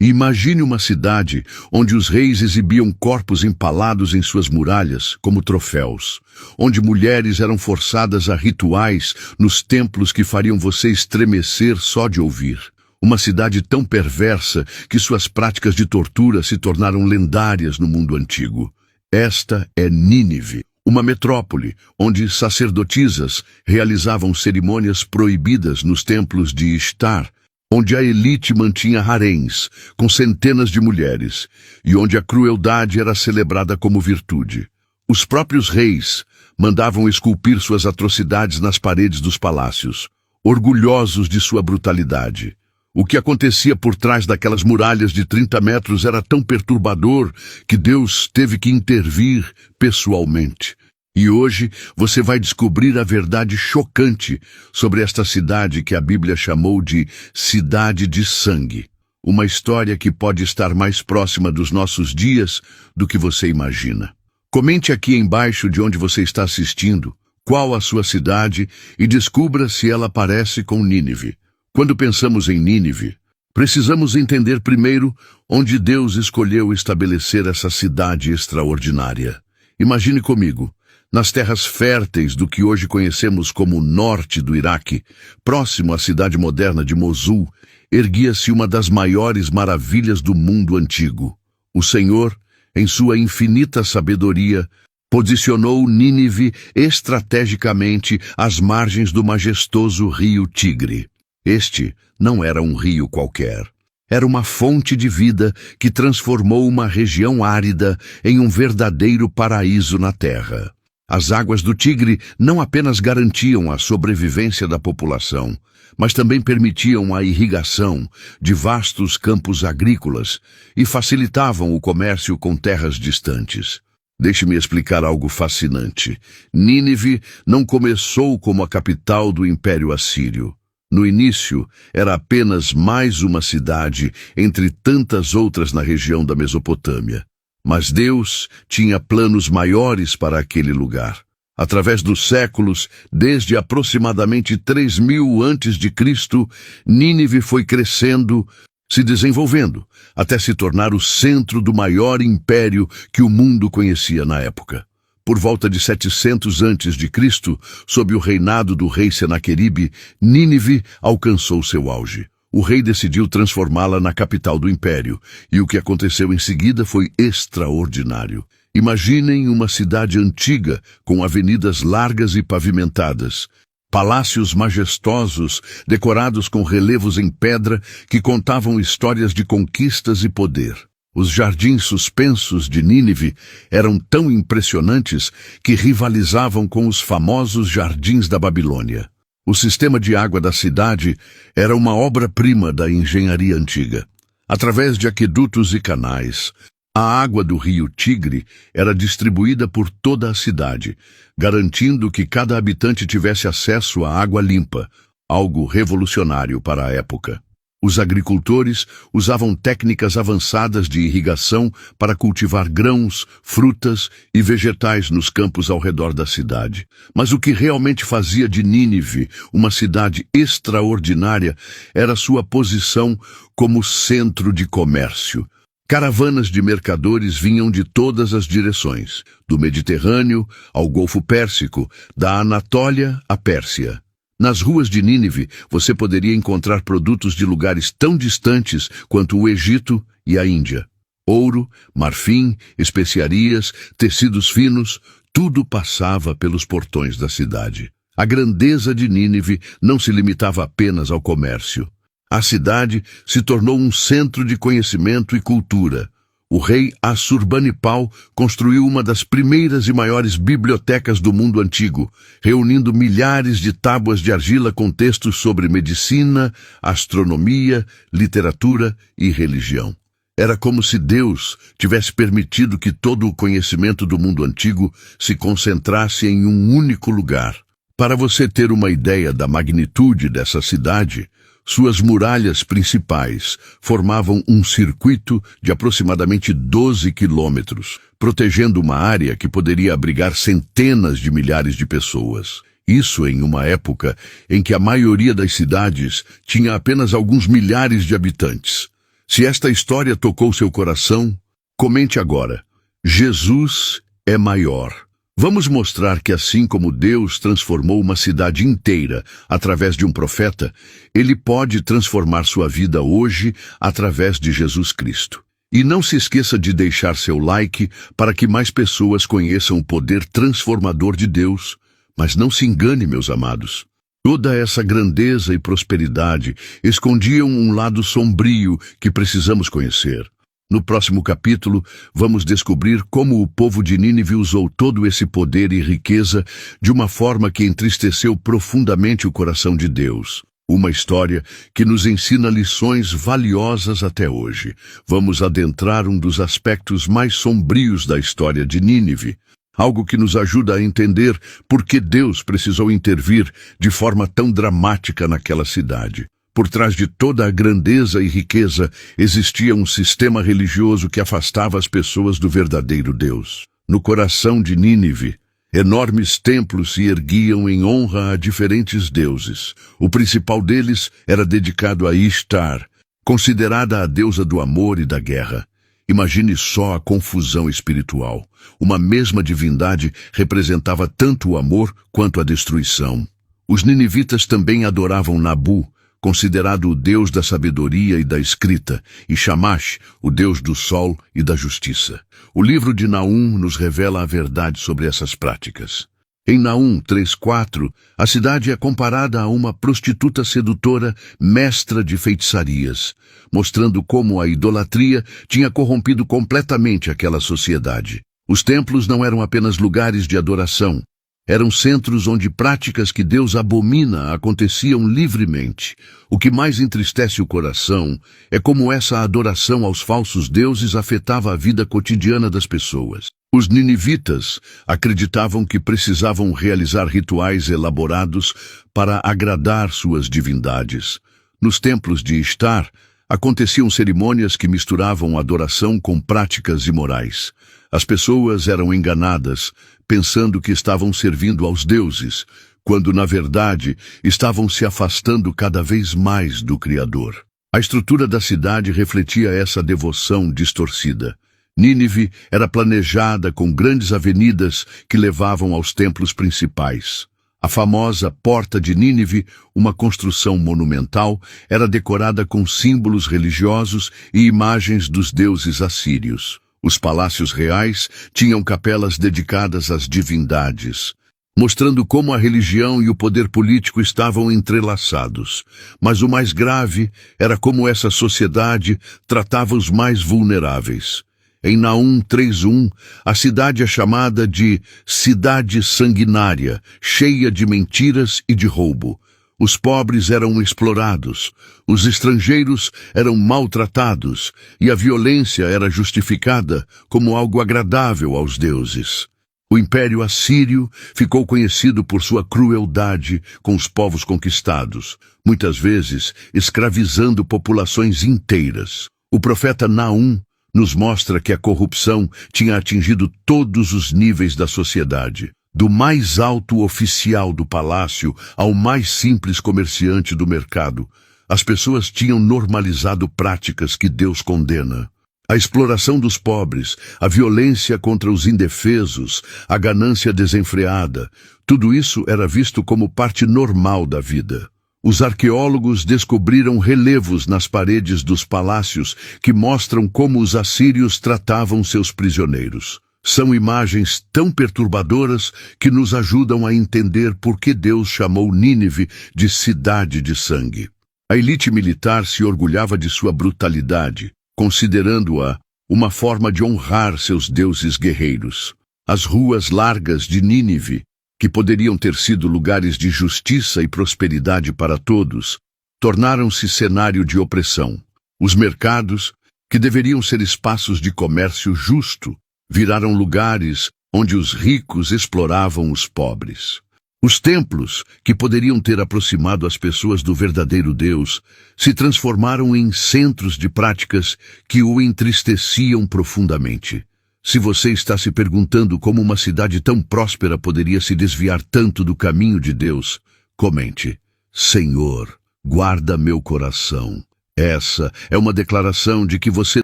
Imagine uma cidade onde os reis exibiam corpos empalados em suas muralhas como troféus, onde mulheres eram forçadas a rituais nos templos que fariam você estremecer só de ouvir. Uma cidade tão perversa que suas práticas de tortura se tornaram lendárias no mundo antigo. Esta é Nínive, uma metrópole onde sacerdotisas realizavam cerimônias proibidas nos templos de Ishtar, onde a elite mantinha haréns com centenas de mulheres e onde a crueldade era celebrada como virtude. Os próprios reis mandavam esculpir suas atrocidades nas paredes dos palácios, orgulhosos de sua brutalidade. O que acontecia por trás daquelas muralhas de 30 metros era tão perturbador que Deus teve que intervir pessoalmente. E hoje você vai descobrir a verdade chocante sobre esta cidade que a Bíblia chamou de Cidade de Sangue. Uma história que pode estar mais próxima dos nossos dias do que você imagina. Comente aqui embaixo de onde você está assistindo, qual a sua cidade e descubra se ela parece com Nínive. Quando pensamos em Nínive, precisamos entender primeiro onde Deus escolheu estabelecer essa cidade extraordinária. Imagine comigo. Nas terras férteis do que hoje conhecemos como o norte do Iraque, próximo à cidade moderna de Mosul, erguia-se uma das maiores maravilhas do mundo antigo. O Senhor, em sua infinita sabedoria, posicionou Nínive estrategicamente às margens do majestoso rio Tigre. Este não era um rio qualquer. Era uma fonte de vida que transformou uma região árida em um verdadeiro paraíso na terra. As águas do Tigre não apenas garantiam a sobrevivência da população, mas também permitiam a irrigação de vastos campos agrícolas e facilitavam o comércio com terras distantes. Deixe-me explicar algo fascinante. Nínive não começou como a capital do Império Assírio. No início, era apenas mais uma cidade entre tantas outras na região da Mesopotâmia. Mas Deus tinha planos maiores para aquele lugar. Através dos séculos, desde aproximadamente 3000 a.C., Nínive foi crescendo, se desenvolvendo, até se tornar o centro do maior império que o mundo conhecia na época. Por volta de 700 a.C., sob o reinado do rei Senaqueribe, Nínive alcançou seu auge. O rei decidiu transformá-la na capital do império, e o que aconteceu em seguida foi extraordinário. Imaginem uma cidade antiga, com avenidas largas e pavimentadas, palácios majestosos, decorados com relevos em pedra que contavam histórias de conquistas e poder. Os jardins suspensos de Nínive eram tão impressionantes que rivalizavam com os famosos jardins da Babilônia. O sistema de água da cidade era uma obra-prima da engenharia antiga. Através de aquedutos e canais, a água do rio Tigre era distribuída por toda a cidade, garantindo que cada habitante tivesse acesso à água limpa, algo revolucionário para a época. Os agricultores usavam técnicas avançadas de irrigação para cultivar grãos, frutas e vegetais nos campos ao redor da cidade. Mas o que realmente fazia de Nínive uma cidade extraordinária era sua posição como centro de comércio. Caravanas de mercadores vinham de todas as direções, do Mediterrâneo ao Golfo Pérsico, da Anatólia à Pérsia. Nas ruas de Nínive, você poderia encontrar produtos de lugares tão distantes quanto o Egito e a Índia. Ouro, marfim, especiarias, tecidos finos, tudo passava pelos portões da cidade. A grandeza de Nínive não se limitava apenas ao comércio. A cidade se tornou um centro de conhecimento e cultura. O rei Assurbanipal construiu uma das primeiras e maiores bibliotecas do mundo antigo, reunindo milhares de tábuas de argila com textos sobre medicina, astronomia, literatura e religião. Era como se Deus tivesse permitido que todo o conhecimento do mundo antigo se concentrasse em um único lugar. Para você ter uma ideia da magnitude dessa cidade, suas muralhas principais formavam um circuito de aproximadamente 12 quilômetros, protegendo uma área que poderia abrigar centenas de milhares de pessoas. Isso em uma época em que a maioria das cidades tinha apenas alguns milhares de habitantes. Se esta história tocou seu coração, comente agora: Jesus é maior. Vamos mostrar que assim como Deus transformou uma cidade inteira através de um profeta, Ele pode transformar sua vida hoje através de Jesus Cristo. E não se esqueça de deixar seu like para que mais pessoas conheçam o poder transformador de Deus. Mas não se engane, meus amados. Toda essa grandeza e prosperidade escondiam um lado sombrio que precisamos conhecer. No próximo capítulo, vamos descobrir como o povo de Nínive usou todo esse poder e riqueza de uma forma que entristeceu profundamente o coração de Deus. Uma história que nos ensina lições valiosas até hoje. Vamos adentrar um dos aspectos mais sombrios da história de Nínive. Algo que nos ajuda a entender por que Deus precisou intervir de forma tão dramática naquela cidade. Por trás de toda a grandeza e riqueza, existia um sistema religioso que afastava as pessoas do verdadeiro Deus. No coração de Nínive, enormes templos se erguiam em honra a diferentes deuses. O principal deles era dedicado a Ishtar, considerada a deusa do amor e da guerra. Imagine só a confusão espiritual. Uma mesma divindade representava tanto o amor quanto a destruição. Os ninivitas também adoravam Nabu, considerado o deus da sabedoria e da escrita, e Shamash, o deus do sol e da justiça. O livro de Naum nos revela a verdade sobre essas práticas. Em Naum 3:4, a cidade é comparada a uma prostituta sedutora, mestra de feitiçarias, mostrando como a idolatria tinha corrompido completamente aquela sociedade. Os templos não eram apenas lugares de adoração, eram centros onde práticas que Deus abomina aconteciam livremente. O que mais entristece o coração é como essa adoração aos falsos deuses afetava a vida cotidiana das pessoas. Os ninivitas acreditavam que precisavam realizar rituais elaborados para agradar suas divindades. Nos templos de Ishtar, aconteciam cerimônias que misturavam adoração com práticas imorais. As pessoas eram enganadas, pensando que estavam servindo aos deuses, quando, na verdade, estavam se afastando cada vez mais do Criador. A estrutura da cidade refletia essa devoção distorcida. Nínive era planejada com grandes avenidas que levavam aos templos principais. A famosa Porta de Nínive, uma construção monumental, era decorada com símbolos religiosos e imagens dos deuses assírios. Os palácios reais tinham capelas dedicadas às divindades, mostrando como a religião e o poder político estavam entrelaçados. Mas o mais grave era como essa sociedade tratava os mais vulneráveis. Em Naum 3:1, a cidade é chamada de cidade sanguinária, cheia de mentiras e de roubo. Os pobres eram explorados, os estrangeiros eram maltratados e a violência era justificada como algo agradável aos deuses. O Império Assírio ficou conhecido por sua crueldade com os povos conquistados, muitas vezes escravizando populações inteiras. O profeta Naum nos mostra que a corrupção tinha atingido todos os níveis da sociedade, do mais alto oficial do palácio ao mais simples comerciante do mercado. As pessoas tinham normalizado práticas que Deus condena. A exploração dos pobres, a violência contra os indefesos, a ganância desenfreada, tudo isso era visto como parte normal da vida. Os arqueólogos descobriram relevos nas paredes dos palácios que mostram como os assírios tratavam seus prisioneiros. São imagens tão perturbadoras que nos ajudam a entender por que Deus chamou Nínive de cidade de sangue. A elite militar se orgulhava de sua brutalidade, considerando-a uma forma de honrar seus deuses guerreiros. As ruas largas de Nínive, que poderiam ter sido lugares de justiça e prosperidade para todos, tornaram-se cenário de opressão. Os mercados, que deveriam ser espaços de comércio justo, viraram lugares onde os ricos exploravam os pobres. Os templos, que poderiam ter aproximado as pessoas do verdadeiro Deus, se transformaram em centros de práticas que o entristeciam profundamente. Se você está se perguntando como uma cidade tão próspera poderia se desviar tanto do caminho de Deus, comente: Senhor, guarda meu coração. Essa é uma declaração de que você